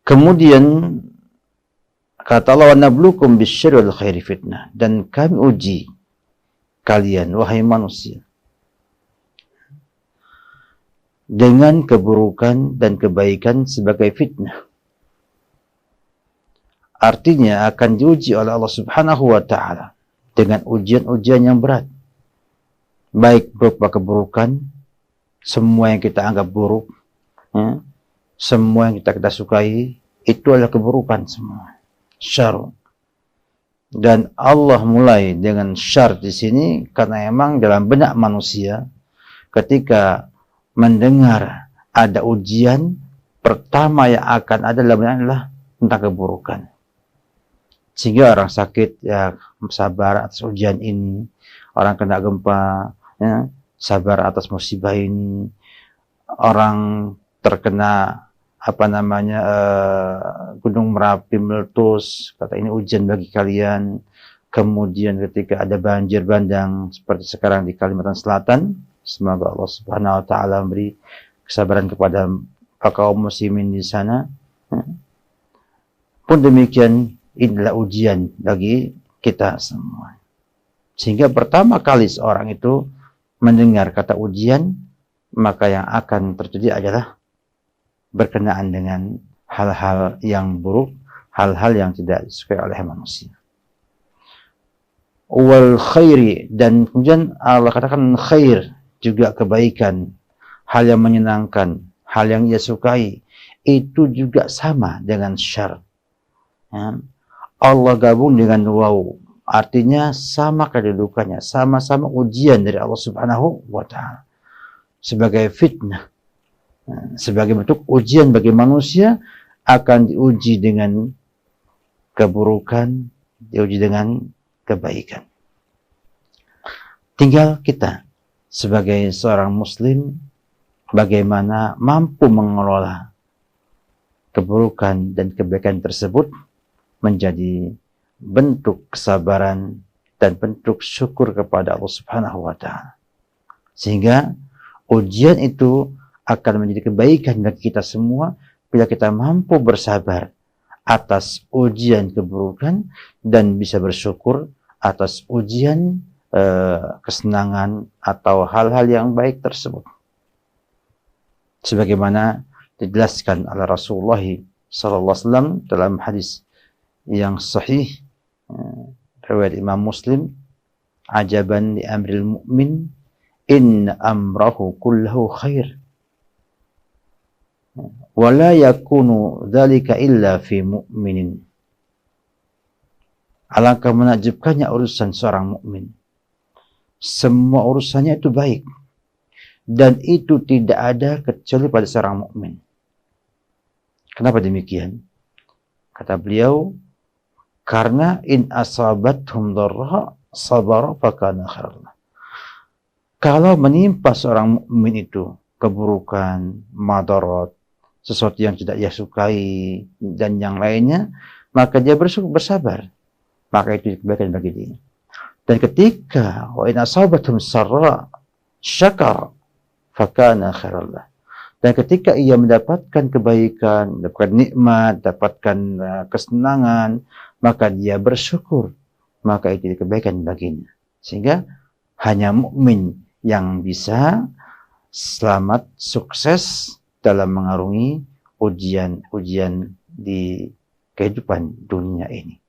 Kemudian kata Allah, wa nabluukum bisyarri wal khairi fitnah, dan kami uji kalian wahai manusia dengan keburukan dan kebaikan sebagai fitnah. Artinya akan diuji oleh Allah Subhanahu wa ta'ala dengan ujian-ujian yang berat. Baik berupa keburukan, semua yang kita anggap buruk, ya, semua yang kita sukai, itu adalah keburukan semua. Syarr. Dan Allah mulai dengan syarr di sini karena emang dalam benak manusia ketika mendengar ada ujian, pertama yang akan ada dalam benak adalah tentang keburukan. Sehingga orang sakit ya sabar atas ujian ini, orang kena gempa ya, sabar atas musibah ini, orang terkena Gunung Merapi meletus, kata ini ujian bagi kalian. Kemudian ketika ada banjir bandang seperti sekarang di Kalimantan Selatan, semoga Allah Subhanahu wa ta'ala memberi kesabaran kepada kaum muslimin di sana. Pun demikian, inilah ujian bagi kita semua. Sehingga pertama kali seorang itu mendengar kata ujian, maka yang akan terjadi adalah berkenaan dengan hal-hal yang buruk, hal-hal yang tidak disukai oleh manusia. Wal khairi, dan kemudian Allah katakan khair, juga kebaikan, hal yang menyenangkan, hal yang ia sukai, itu juga sama dengan syarr. Ya. Allah gabung dengan waw, artinya sama kedudukannya, sama-sama ujian dari Allah Subhanahu wa ta'ala sebagai fitnah, sebagai bentuk ujian bagi manusia, akan diuji dengan keburukan, diuji dengan kebaikan. Tinggal kita sebagai seorang muslim bagaimana mampu mengelola keburukan dan kebaikan tersebut menjadi bentuk kesabaran dan bentuk syukur kepada Allah Subhanahu wa ta'ala. Sehingga ujian itu akan menjadi kebaikan bagi kita semua bila kita mampu bersabar atas ujian keburukan dan bisa bersyukur atas ujian kesenangan atau hal-hal yang baik tersebut. Sebagaimana dijelaskan oleh Rasulullah SAW dalam hadis yang sahih riwayat Imam Muslim, ajaban li amril mu'min inna amrahu kullahu khair wa la yakunu dzalika illa fi mu'minin. Alangkah menakjubkannya urusan seorang mukmin, semua urusannya itu baik dan itu tidak ada kecuali pada seorang mukmin. Kenapa demikian? Kata beliau, karena in asabathum dharra sabara fakana khairan. Kalau menimpa seorang mukmin itu keburukan, madarat, sesuatu yang tidak ia sukai dan yang lainnya, maka dia bersabar, maka itu kebaikan bagi dia. Dan ketika wa in asabathum sarra syakara fakana khairan. Dan ketika ia mendapatkan kebaikan, mendapatkan nikmat, mendapatkan kesenangan, maka dia bersyukur, maka itu kebaikan baginya. Sehingga hanya mukmin yang bisa selamat, sukses dalam mengarungi ujian-ujian di kehidupan dunia ini.